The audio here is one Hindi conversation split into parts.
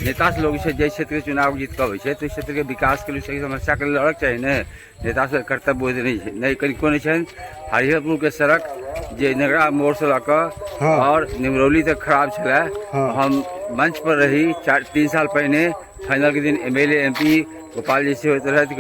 नेता से लोग जे क्षेत्र के चुनाव जीत कऽ अबै छै तो क्षेत्र के विकास के लिए सही समस्या के लिए लड़क चाहिए ने। नेता से कर्तव्य बोझ नहीं कनिको नहीं छनि। हरिहरपुर के सड़क जे नगरा मोड़ से लऽ कऽ और निमरौली तक खराब छलै। हम मंच पर रही 3 साल पहले फाइनल के दिन MLA MP गोपाल जी से होते रहते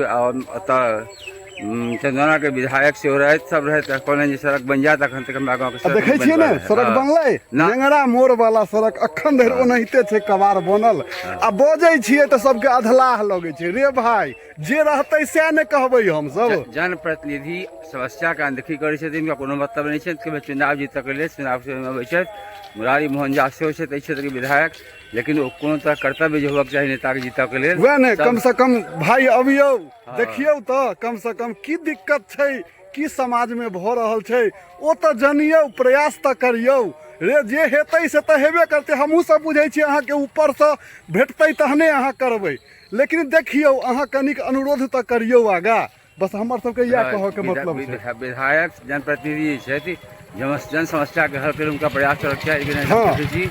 चंदना के विधायक से हो रहे सब रहे कहने सड़क बन जाए तखन तक हमरा गाँव के देखे छियै ने सड़क बनलै नेंगरा मोड़ वाला सड़क अखन धरि ओनाहिते छै कबाड़ बनल आ बजै छियै तऽ सबके अधलाह लगै छै रे भाई जे रहतै सएह ने कहबै हम सब। जनप्रतिनिधि समस्या के अनदेखी करै छथिन इनका कोनो मतलब नहीं छै कि चुनाव जीतऽ के लेल चुनाव से अबै छथि। मुरारी मोहन झा सेहो छथि एहि क्षेत्र के विधायक लेकिन ओ कोनो तरह कर्तव्य जे होबाक चाही नेता के जीतऽ के लेल वएह ने कम से कम भाई अबियौ देखियौ तऽ कम से कम की दिक्कत छै की समाज में भऽ रहल छै ओ तऽ जनियौ प्रयास तऽ करियौ रे जे हेतै से तऽ हेबे करतै। हमहूँ सब बुझै छियै अहाँके ऊपर से भेटतै तहने अहाँ करबै लेकिन देखियौ अहाँ कनिक अनुरोध तऽ करियौ आगा बस हमर सबके इएह कहऽ के मतलब छै। विधायक जनप्रतिनिधि छथि जन समस्या के हल करे उनका प्रयास करक चाही लेकिन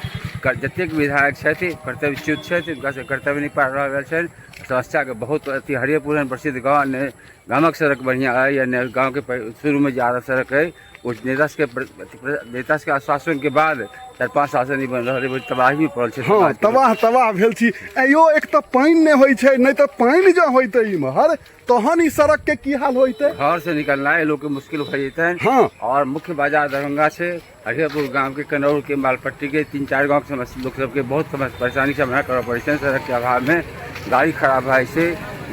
जतेक विधायक छथि कर्तव्यच्युत छथि उनका से कर्तव्य नहीं पार रहल छनि। समस्या के बहुत अति हरिहरपुर प्रसिद्ध गाँव ने गामक सड़क बढ़िया है या गाँव के शुरू में ज्यादा सड़क है उस नेता के आश्वासन के बाद 4-5 शासन नहीं बन रहा तबाही में पड़ल छै। हाँ तबाह भेल छी यो एक तो पानि नहीं होइ छै नहीं तो पानि जो होते इमहर तहन ई सड़क के की हाल होते घर से निकलना है लोग के मुश्किल हो जाते हैं। हाँ और मुख्य बाजार दरभंगा से हरिहरपुर गांव के कनौर के मालपट्टी के 3-4 गाँव के समस्या लोग सबके बहुत परेशानी का सामना करना पड़े सड़क के अभाव में गाड़ी खराब है से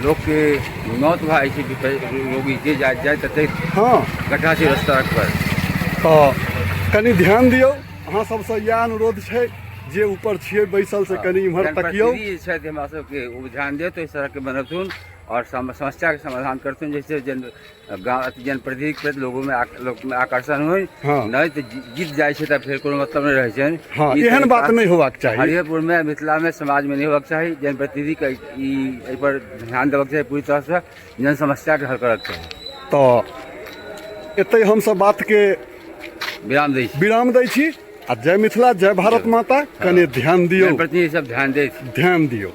लोग के मौत भाई रोगी के जाए तते हाँ गड्ढा छै सड़क पर तो कनी ध्यान दियौ अहाँ सबसे इएह अनुरोध छै जे ऊपर छियै बैसल से कनी इम्हर तकियौ हमरा सबके ध्यान दियौ तो सड़क के बनौथुन और समस्या के समाधान करथुन जैसे जनप्रतिनिधि के लोगों में आकर्षण हो नहीं तो जीत जाए छै फिर कोनो मतलब नहीं रहे छै। हाँ एहन बात नहीं होबाक चाही हरिहरपुर में मिथिला में समाज में नहीं होबाक चाही। जनप्रतिनिधि के पर ध्यान देबाक चाही पूरी तरह से जन समस्या के हल करक चाही। तो एतै हम सब बात के विराम दै छी आ जय मिथिला जय भारत माता कने ध्यान दियौ जनप्रतिनिधि सब ध्यान दियौ।